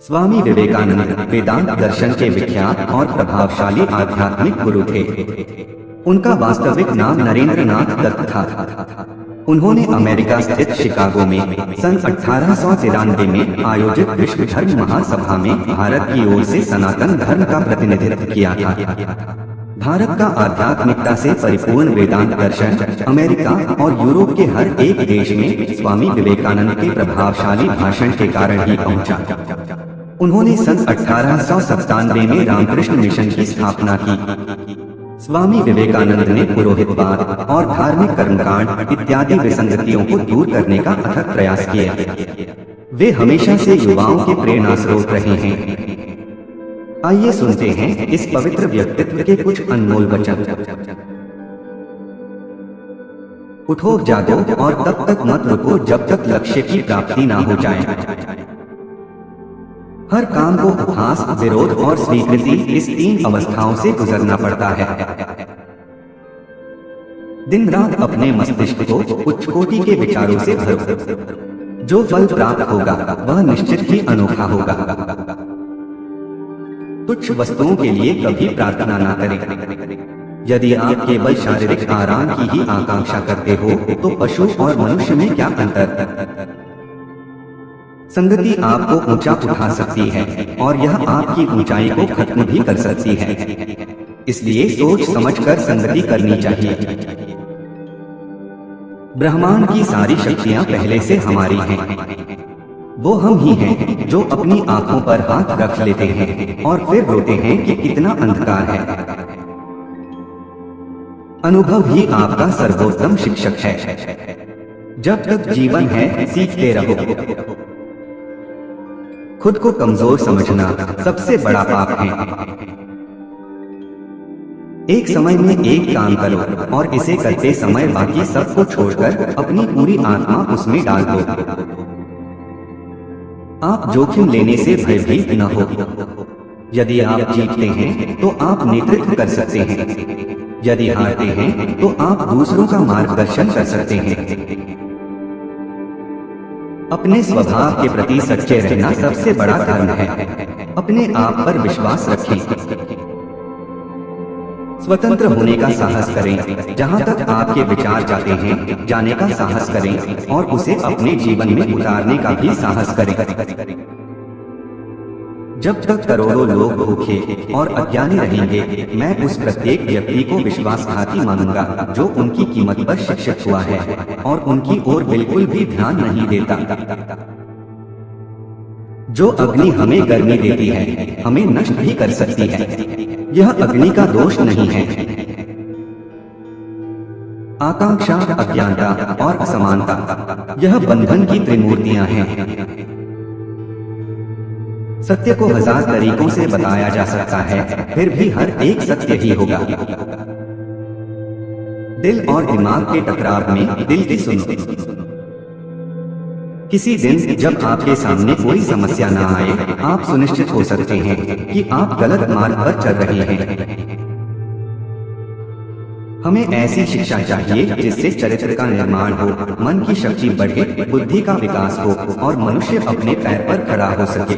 स्वामी विवेकानंद वेदांत दर्शन के विख्यात और प्रभावशाली आध्यात्मिक गुरु थे। उनका वास्तविक नाम नरेंद्रनाथ दत्त था। उन्होंने अमेरिका स्थित शिकागो में सन 1893 में आयोजित विश्व धर्म महासभा में भारत की ओर से सनातन धर्म का प्रतिनिधित्व किया था। भारत का आध्यात्मिकता से परिपूर्ण वेदांत दर्शन अमेरिका और यूरोप के हर एक देश में स्वामी विवेकानंद के प्रभावशाली भाषण के कारण ही पहुंचा। उन्होंने सन 1897 में रामकृष्ण मिशन की स्थापना की। स्वामी विवेकानंद ने पुरोहितवाद और धार्मिक कर्मकांड इत्यादि विसंगतियों को दूर करने का अथक प्रयास किया। वे हमेशा से युवाओं के प्रेरणा स्रोत रहे हैं। आइए सुनते हैं इस पवित्र व्यक्तित्व के कुछ अनमोल वचन। उठो, जागो और तब तक मत रुको जब तक लक्ष्य की प्राप्ति ना हो जाए। हर काम को उपहास, विरोध और स्वीकृति इस 3 अवस्थाओं से गुजरना पड़ता है। दिन रात अपने मस्तिष्क को उच्च कोटि के विचारों से भरो। जो फल प्राप्त होगा वह निश्चित ही अनोखा होगा। तुच्छ वस्तुओं के लिए कभी प्रार्थना ना करें। यदि आप केवल शारीरिक आराम की ही आकांक्षा करते हो तो पशु और मनुष्य में क्या अंतर। संगति आपको ऊंचा उठा सकती है और यह आपकी ऊंचाई को खत्म भी कर सकती है। इसलिए सोच समझकर संगति करनी चाहिए। ब्रह्मांड की सारी शक्तियां पहले से हमारी हैं। वो हम ही हैं जो अपनी आंखों पर हाथ रख लेते हैं और फिर रोते हैं कि कितना अंधकार है। अनुभव ही आपका सर्वोत्तम शिक्षक है। जब तक जीवन है सीखते रहो। खुद को कमजोर समझना सबसे बड़ा पाप है। एक समय में एक काम करो और इसे करते समय बाकी सबको छोड़कर अपनी पूरी आत्मा उसमें डाल दो। आप जोखिम लेने से भयभीत न हो। यदि आप जीतते हैं तो आप नेतृत्व कर सकते हैं। यदि हारते हैं तो आप दूसरों का मार्गदर्शन कर सकते हैं। अपने स्वभाव के प्रति सच्चे रहना सबसे बड़ा धर्म है। अपने आप पर विश्वास रखें। स्वतंत्र होने का साहस करें। जहां तक आपके विचार जाते हैं जाने का साहस करें और उसे अपने जीवन में उतारने का भी साहस करें। जब तक करोड़ों लोग भूखे और अज्ञानी रहेंगे मैं उस प्रत्येक व्यक्ति को विश्वासघाती मानूंगा जो उनकी कीमत पर शिक्षित हुआ है और उनकी ओर बिल्कुल भी ध्यान नहीं देता। जो अग्नि हमें गर्मी देती है हमें नष्ट भी कर सकती है। यह अग्नि का दोष नहीं है। आकांक्षा, अज्ञानता और असमानता यह बंधन की त्रिमूर्तियां हैं। सत्य को 1000 तरीकों से बताया जा सकता है फिर भी हर एक सत्य ही होगा। दिल और दिमाग के टकराव में दिल की सुनो। किसी दिन जब आपके सामने कोई समस्या ना आए आप सुनिश्चित हो सकते हैं कि आप गलत मार्ग पर चल रहे हैं। हमें ऐसी शिक्षा चाहिए जिससे चरित्र का निर्माण हो, मन की शक्ति बढ़े, बुद्धि का विकास हो और मनुष्य अपने पैर पर खड़ा हो सके।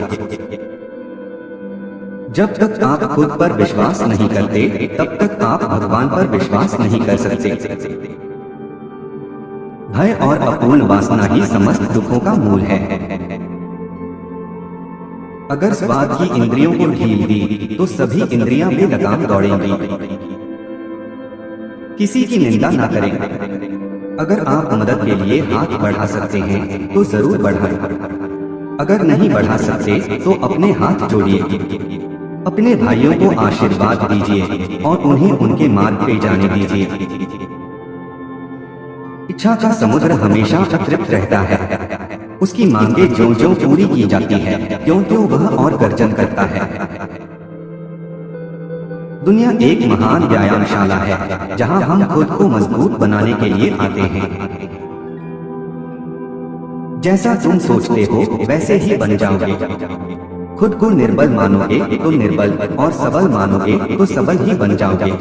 जब तक आप खुद पर विश्वास नहीं करते तब तक आप भगवान पर विश्वास नहीं कर सकते। भय और अपूर्ण वासना ही समस्त दुखों का मूल है। अगर स्वाद की इंद्रियों को ढील दी तो सभी इंद्रियां बेलगाम दौड़ेंगी। किसी की निंदा ना करें। अगर आप मदद के लिए हाथ बढ़ा सकते हैं तो जरूर बढ़ाएं। अगर नहीं बढ़ा सकते तो अपने हाथ जोड़िए। अपने भाइयों को आशीर्वाद दीजिए और उन्हें उनके मार्ग पे जाने दीजिए। इच्छा का समुद्र हमेशा अतृप्त रहता है। उसकी मांगे ज्यों-ज्यों पूरी की जाती है त्यों-त्यों वह और गर्जन करता है। दुनिया एक महान व्यायामशाला है जहां हम खुद को मजबूत बनाने के लिए आते हैं। जैसा तुम सोचते हो वैसे ही बन जाओगे। खुद को निर्बल मानोगे तो निर्बल और सबल मानोगे तो सबल ही बन जाओगे।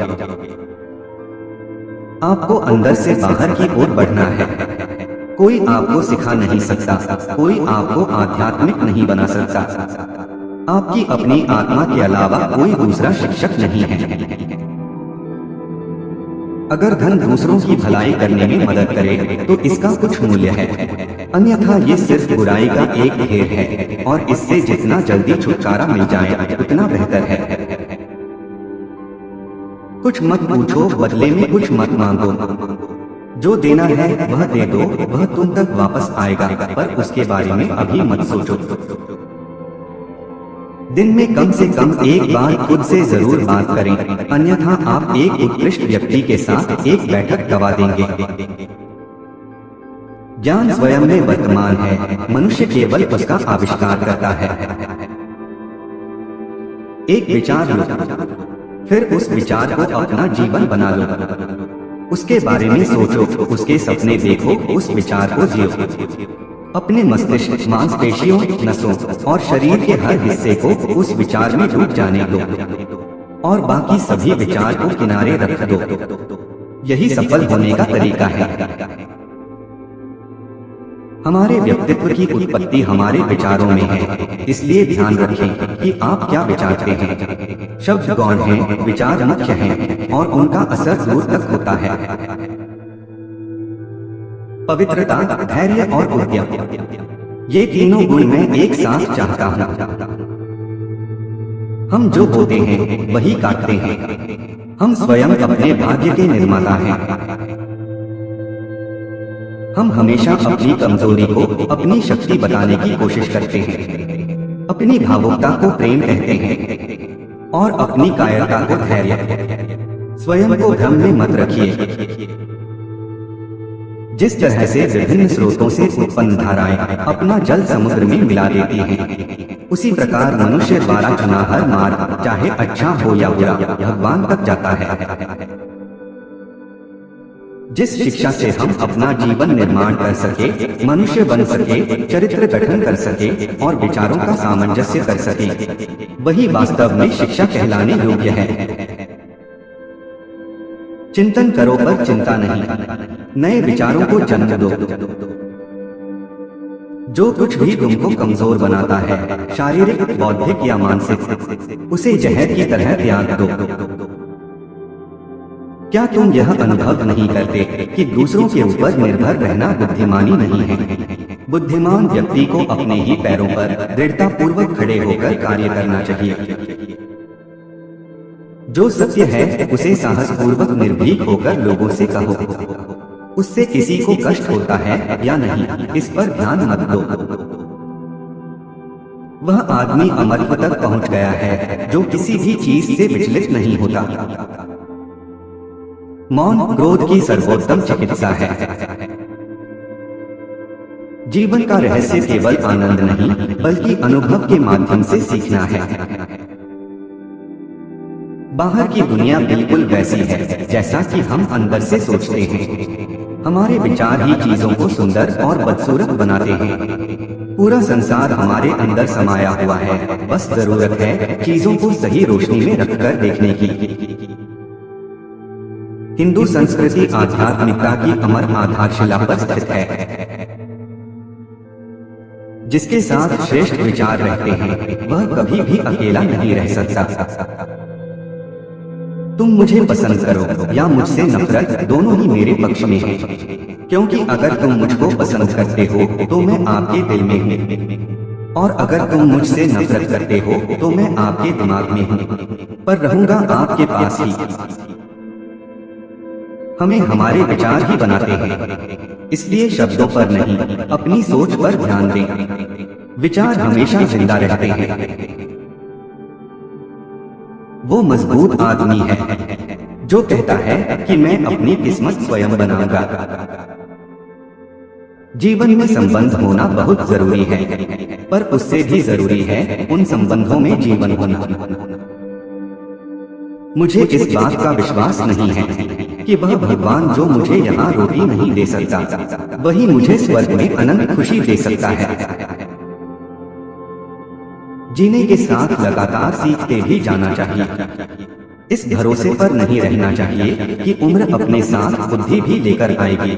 आपको अंदर से बाहर की ओर बढ़ना है। कोई आपको सिखा नहीं सकता, कोई आपको आध्यात्मिक नहीं बना सकता। आपकी अपनी आत्मा के अलावा कोई दूसरा शिक्षक नहीं है। अगर धन दूसरों की भलाई करने में मदद करे तो इसका कुछ मूल्य है, अन्यथा ये सिर्फ बुराई का एक ढेर है और इससे जितना जल्दी छुटकारा मिल जाए उतना बेहतर है। कुछ मत पूछो, बदले में कुछ मत मांगो। जो देना है वह दे दो, वह तुम तक वापस आएगा, पर उसके बारे में अभी मत सोचो। दिन में कम से कम एक बार खुद से जरूर बात करें, अन्यथा आप एक उत्कृष्ट व्यक्ति के साथ एक बैठक गवा देंगे। ज्ञान स्वयं में वर्तमान है, मनुष्य केवल उसका आविष्कार करता है। एक विचार लो, फिर उस विचार को अपना जीवन बना लो। उसके बारे में सोचो, उसके सपने देखो, उस विचार को जियो। अपने मस्तिष्क, मांसपेशियों, नसों और शरीर के हर हिस्से को उस विचार में डूब जाने दो और बाकी सभी विचार को किनारे रख दो। यही सफल होने का तरीका है। हमारे व्यक्तित्व की उत्पत्ति हमारे विचारों में है, इसलिए ध्यान रखें कि आप क्या विचारते हैं। शब्द गौण हैं, विचार मुख्य हैं और उनका असर दूर तक होता है। पवित्रता, धैर्य और उद्यम, ये तीनों गुण मैं एक साथ चाहता हूँ। हम जो बोते हैं वही काटते हैं। हम स्वयं अपने भाग्य के निर्माता हैं। हम हमेशा अपनी कमजोरी को अपनी शक्ति बताने की कोशिश करते हैं। अपनी भावुकता को प्रेम कहते हैं और अपनी कायरता को धैर्य। स्वयं को भ्रम में मत रखिए। जिस तरह से विभिन्न स्रोतों से उत्पन्न धाराएं अपना जल समुद्र में मिला देती हैं, उसी प्रकार मनुष्य द्वारा चुना हर मार्ग, चाहे अच्छा हो या बुरा, भगवान तक जाता है। जिस शिक्षा से हम अपना जीवन निर्माण कर सके, मनुष्य बन सके, चरित्र गठन कर सके और विचारों का सामंजस्य कर सके, वही वास्तव में शिक्षा कहलाने योग्य है। चिंतन करो पर चिंता नहीं, नए विचारों को जन्म दो। जो कुछ भी तुमको कमजोर बनाता है, शारीरिक, बौद्धिक या मानसिक, उसे जहर की तरह त्याग दो। क्या तुम यह अनुभव नहीं करते कि दूसरों के ऊपर निर्भर रहना बुद्धिमानी नहीं है? बुद्धिमान व्यक्ति को अपने ही पैरों पर दृढ़ता पूर्वक खड़े होकर कार्य करना चाहिए। जो सत्य है उसे साहस पूर्वक निर्भीक होकर लोगों से कहो। उससे किसी को कष्ट होता है या नहीं, इस पर ध्यान मत दो। वह आदमी अमरत्व तक पहुंच गया है जो किसी भी चीज से विचलित नहीं होता। मौन क्रोध की सर्वोत्तम चिकित्सा है। जीवन का रहस्य केवल आनंद नहीं, बल्कि अनुभव के माध्यम से सीखना है। बाहर की दुनिया बिल्कुल वैसी है जैसा कि हम अंदर से सोचते हैं। हमारे विचार ही चीजों को सुंदर और बदसूरत बनाते हैं। पूरा संसार हमारे अंदर समाया हुआ है, बस जरूरत है चीजों को सही रोशनी में रखकर देखने की। हिंदू संस्कृति आध्यात्मिकता की अमर आधारशिला पर स्थित है। जिसके साथ श्रेष्ठ विचार रहते हैं वह कभी भी अकेला नहीं रह सकता। तुम मुझे पसंद करो या मुझसे नफरत, दोनों ही मेरे पक्ष में है, क्योंकि अगर तुम मुझको पसंद करते हो तो मैं आपके दिल में हूँ, और अगर तुम मुझसे नफरत करते हो तो मैं आपके दिमाग में हूँ, पर रहूंगा आपके पास ही। हमें हमारे विचार ही बनाते हैं, इसलिए शब्दों पर नहीं, अपनी सोच पर ध्यान दें। विचार हमेशा जिंदा रहते हैं। वो मजबूत आदमी है जो कहता है कि मैं अपनी किस्मत स्वयं बनाऊंगा। जीवन में संबंध होना बहुत जरूरी है, पर उससे भी जरूरी है उन संबंधों में जीवन होना। मुझे इस बात का विश्वास नहीं है कि वह भगवान जो मुझे यहाँ रोटी नहीं दे सकता, वही मुझे स्वर्ग में अनंत खुशी दे सकता है। जीने के साथ लगातार सीखते भी जाना चाहिए। इस भरोसे पर नहीं रहना चाहिए कि उम्र अपने साथ बुद्धि भी लेकर आएगी।